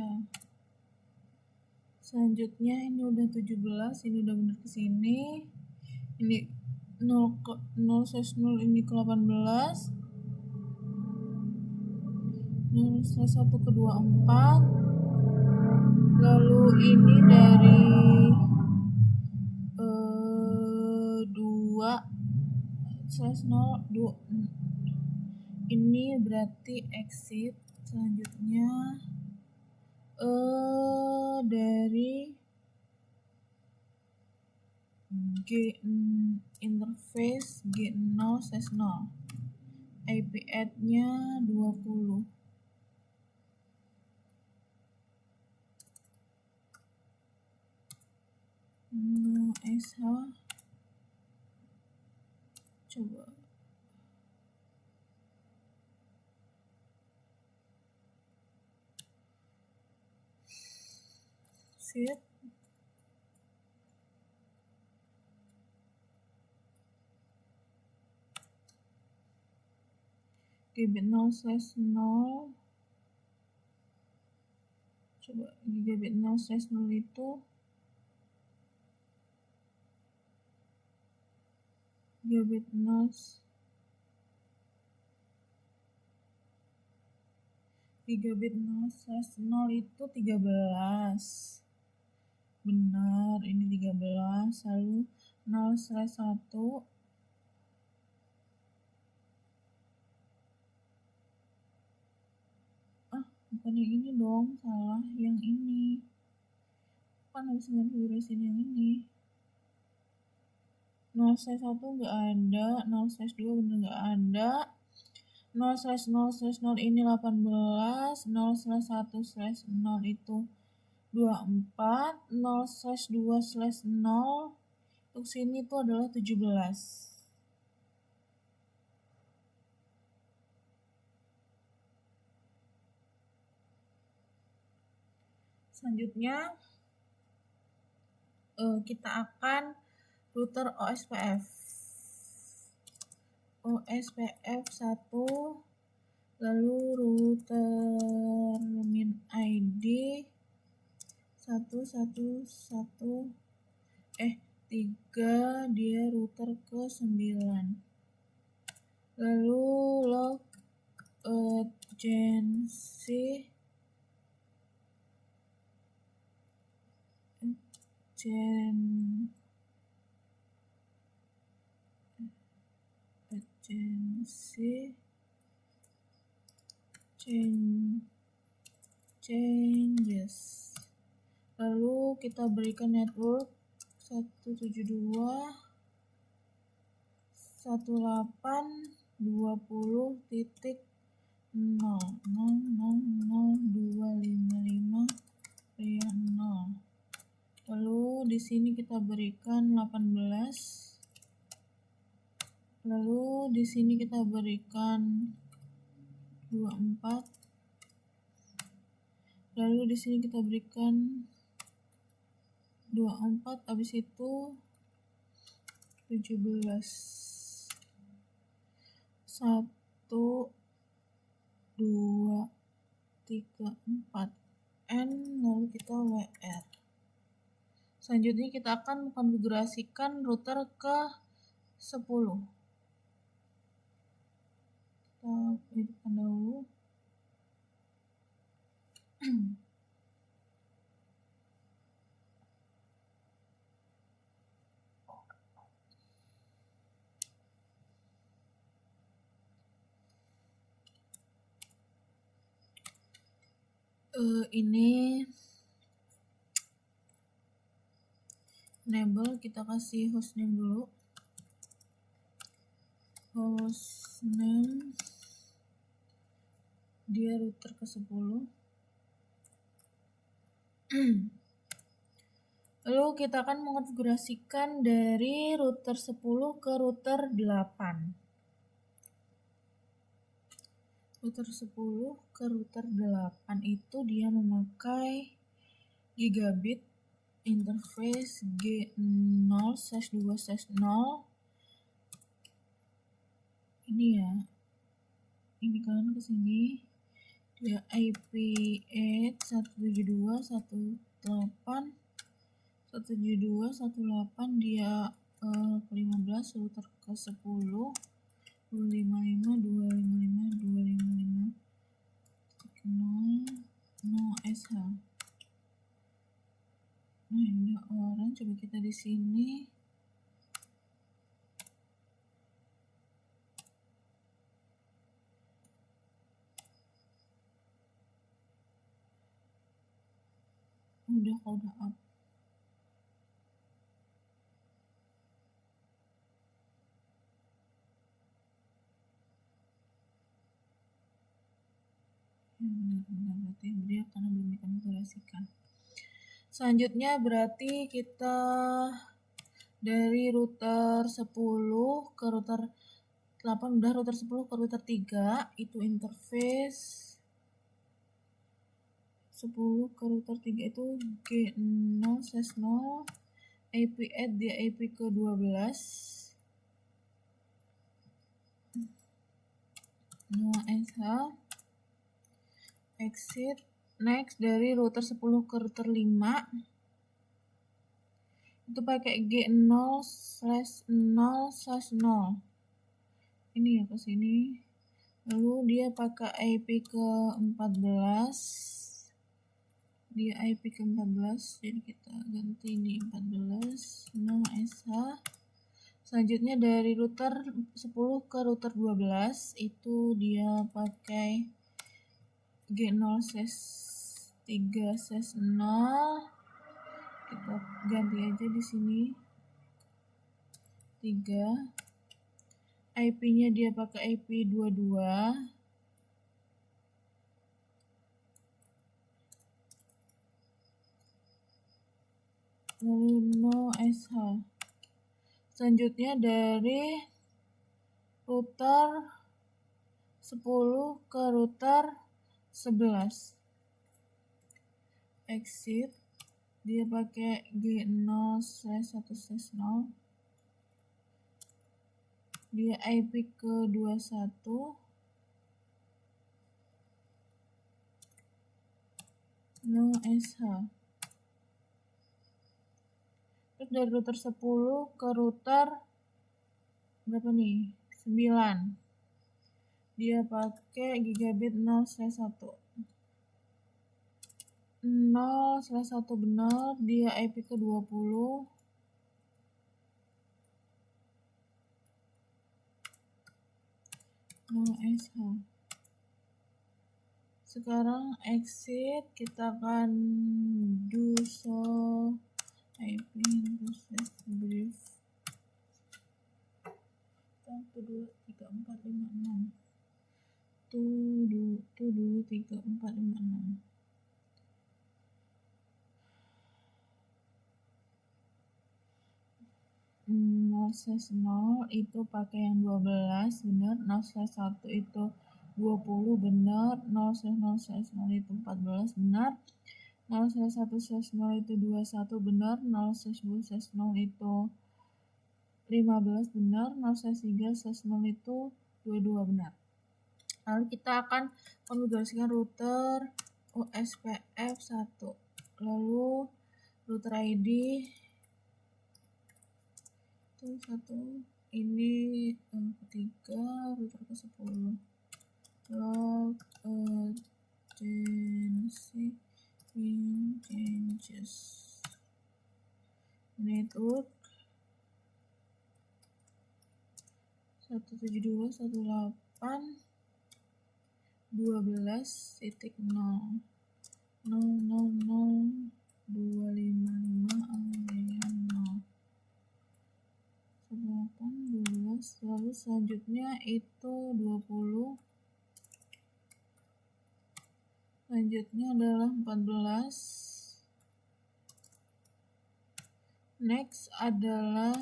Selanjutnya ini udah 17, ini udah bener kesini. Ini 0/0 ini ke 18, 0/1 ke 24, lalu ini dari 2/0 ini berarti exit. Selanjutnya dari interface G0/0 IP add-nya 20. SH coba set gigabit 0/0. Coba gigabit 0/0 itu gigabit 0 itu 13. Benar, ini 13. Lalu 0/1 bukan yang ini dong, salah, yang ini kan harus konfigurasi yang ini. 0/1 nggak ada, 0/2 bener nggak ada, 0/0/0 ini 18, 0/1/0 itu 24, 0/2/0 untuk sini itu adalah 17. Selanjutnya kita akan router OSPF 1, lalu router min ID 3, dia router ke 9, lalu log agency changes, lalu kita berikan network 172.168.20.000.255.0. Lalu di sini kita berikan 18. Lalu di sini kita berikan 24. Lalu di sini kita berikan 24, habis itu 17. 1 2 3 4 N, lalu kita WR. Selanjutnya kita akan mengkonfigurasikan router ke 10. Kita hidupkan dahulu. Ini enable, kita kasih hostname dulu. Hostname dia router ke 10. Lalu kita akan mengkonfigurasikan dari router 10 ke router 8. Router 10 ke router 8 itu dia memakai gigabit interface G0/2/0. Ini ya. Ini kan ke sini. Dia IP8 172.168 dia ke 15, router ke 10 255.255.255.0 SH. Nah, ini orang, coba kita di sini. Udah up. Benar berarti dia karena belum dikonfigurasikan. Selanjutnya berarti kita dari router 10 ke router 8, udah router 10 ke router 3 itu interface 10 ke router 3 itu G0/0, IP8 dia IP ke 12, 0SH, exit. Next dari router 10 ke router 5 itu pakai G0/0/0. Ini ya ke sini. Lalu dia pakai IP ke 14. Dia IP ke 14, jadi kita ganti ini 14, 0SH. Selanjutnya dari router 10 ke router 12 itu dia pakai G0/3/0. Kita ganti aja di sini 3. IP-nya dia pakai IP 22. Lalu 0SH. Selanjutnya dari router 10 ke router 11. Exit. Dia pakai G0/1/0. Dia IP ke 21. 0SH. Terus dari router 10 ke router berapa nih? 9. Dia pakai gigabit 0/1. 0/1 benar, dia IP ke 20. SH. Sekarang exit, kita akan do so IP interface brief 1 2 3 4 5 6 1 2 3 4 5 6. (0/0) itu pakai yang 12 benar, 0/1 itu 20 benar, 0/0/0 itu 14 benar, 0/1/0 itu 21 benar, 0/2/0 itu 15 benar, 0/3/0 itu 22 benar. Lalu kita akan konfigurasikan router OSPF 1. Lalu router ID itu 1, ini ketiga, router ke 10 log urgency changes network 172.168.12.0 000.255 area 0 18 12. Lalu selanjutnya itu 20, selanjutnya adalah 14, next adalah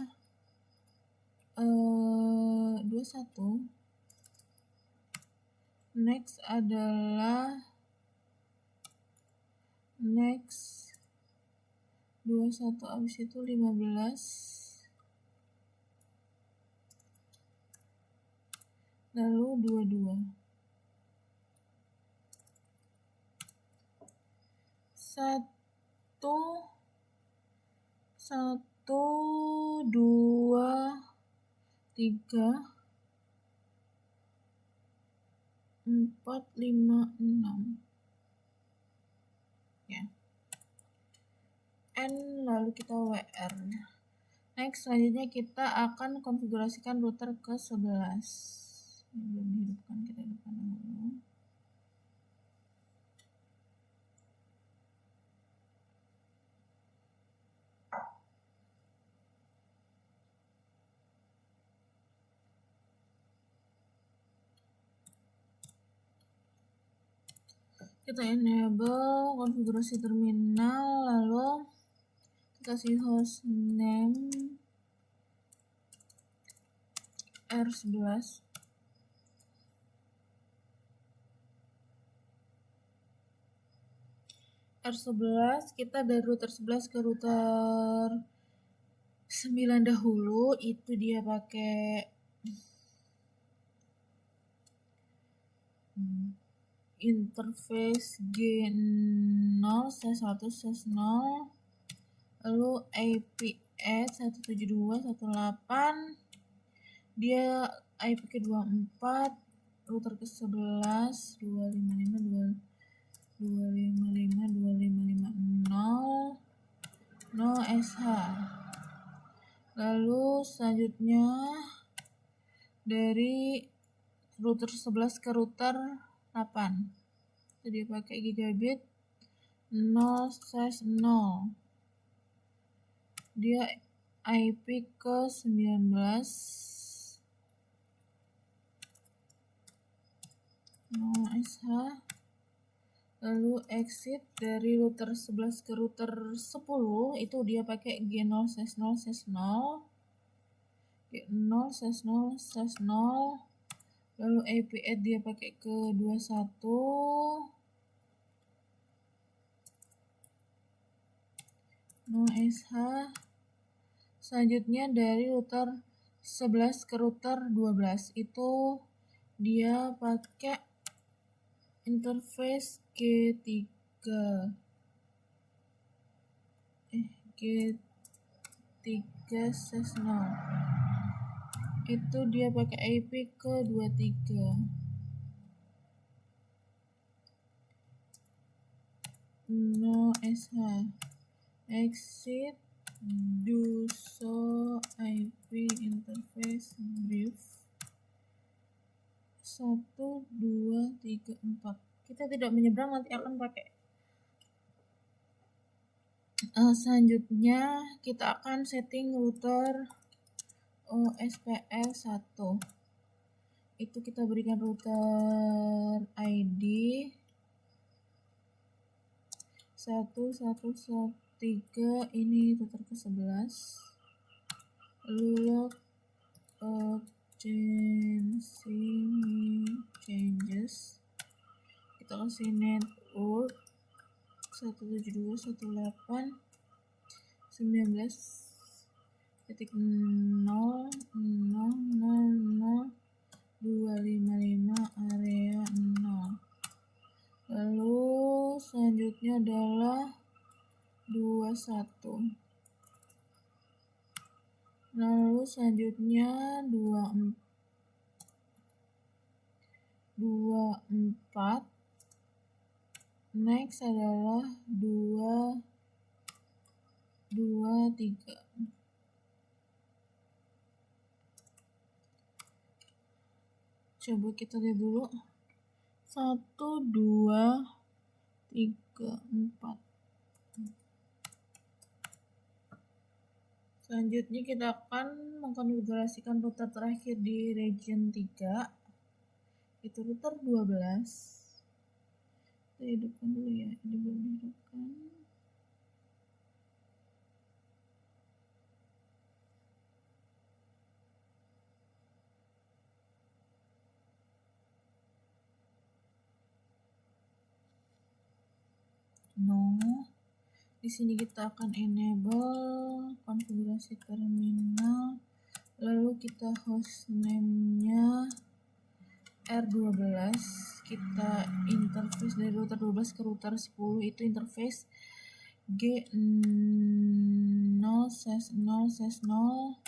21, next adalah 21, abis itu 15, lalu 22. 1, 2, 3, 4, 5, 6 ya. N lalu kita WR. Next selanjutnya kita akan konfigurasikan router ke 11. Ini belum dihidupkan, kita hidupkan dulu. Kita enable konfigurasi terminal, lalu kita kasih hostname R11. R11 kita dari router 11 ke router 9 dahulu, itu dia pakai interface G0/1/0, lalu IP add 172.168, dia IP ke 24, router ke 11 255.255.255.0 0SH. Lalu selanjutnya dari router 11 ke router 8, jadi pakai gigabit 0/0, dia IP ke 19 0SH. Lalu exit dari router 11 ke router 10 itu dia pakai G0/0/0, G0/0/0, lalu IP add dia pakai ke 21 0SH. Selanjutnya dari router 11 ke router 12 itu dia pakai interface G3 G3/0, itu dia pakai IP ke 23 0SH. Exit do show IP interface brief 1, 2, 3, 4. Kita tidak menyeberang, nanti akan pakai. Selanjutnya kita akan setting router SPF 1. Itu kita berikan router ID 1.1.1.3, ini router ke 11, lalu log urgency changes, kita kasih network 172.168.19.000.255 area 0. Lalu selanjutnya adalah 21, 1. Lalu selanjutnya 24. Next adalah 23. Coba kita lihat dulu. 1, 2, 3, 4. Selanjutnya kita akan mengkonfigurasikan router terakhir di region 3. Itu router 12. Kita hidupkan dulu ya. Ini belum dihidupkan. No. Di sini kita akan enable konfigurasi terminal. Lalu kita hostname-nya R12. Kita interface dari router 12 ke router 10 itu interface G0/0/0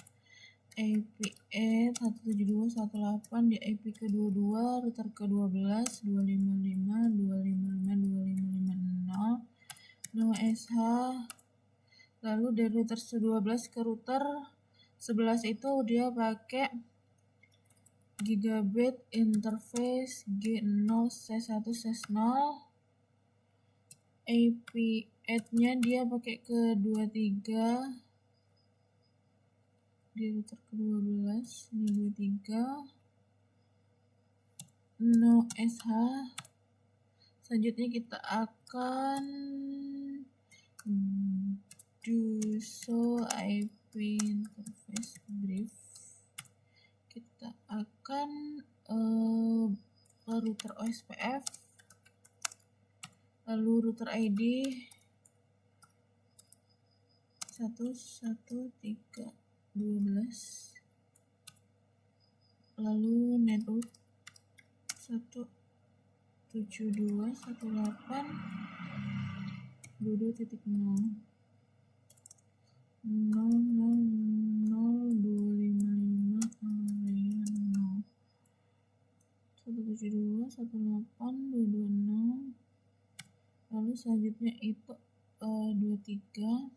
IP 172.168 di IP ke-22, router ke-12 255.255.255.255.0 nama SH. Lalu dari router 12 ke router 11 itu dia pakai gigabit interface G0/1/0. IP nya dia pakai ke 23 di router ke-12, ini 23. No SH. Selanjutnya kita akan do show IP interface brief. Kita akan ke router OSPF, lalu router ID 113.12, lalu network 172.168.22.0 172.168.22.0. Lalu selanjutnya itu 23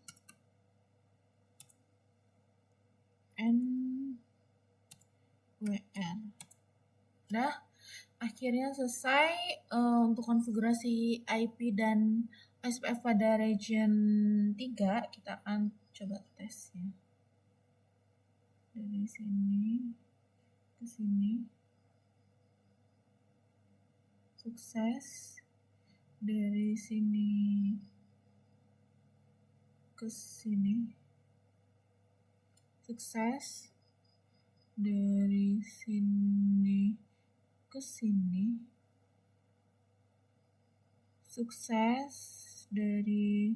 NWR. Nah, akhirnya selesai untuk konfigurasi IP dan OSPF pada region 3. Kita akan coba tes ya. Dari sini ke sini. Sukses. Dari sini ke sini. Sukses. Dari sini ke sini. Sukses. Dari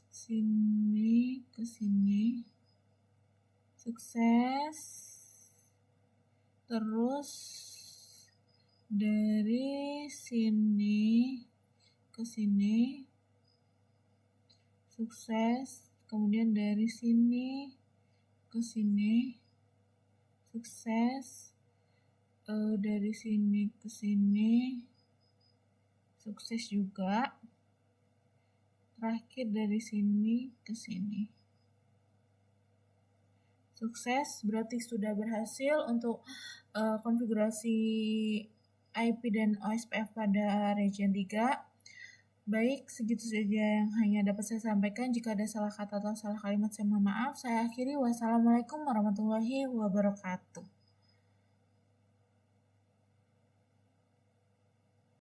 sini ke sini. Sukses. Terus dari sini ke sini. Sukses. Kemudian dari sini ke sini. Sukses. Dari sini ke sini. Sukses juga. Terakhir dari sini ke sini. Sukses, berarti sudah berhasil untuk konfigurasi IP dan OSPF pada region 3. Baik, segitu saja yang hanya dapat saya sampaikan. Jika ada salah kata atau salah kalimat, saya mohon maaf. Saya akhiri. Wassalamualaikum warahmatullahi wabarakatuh.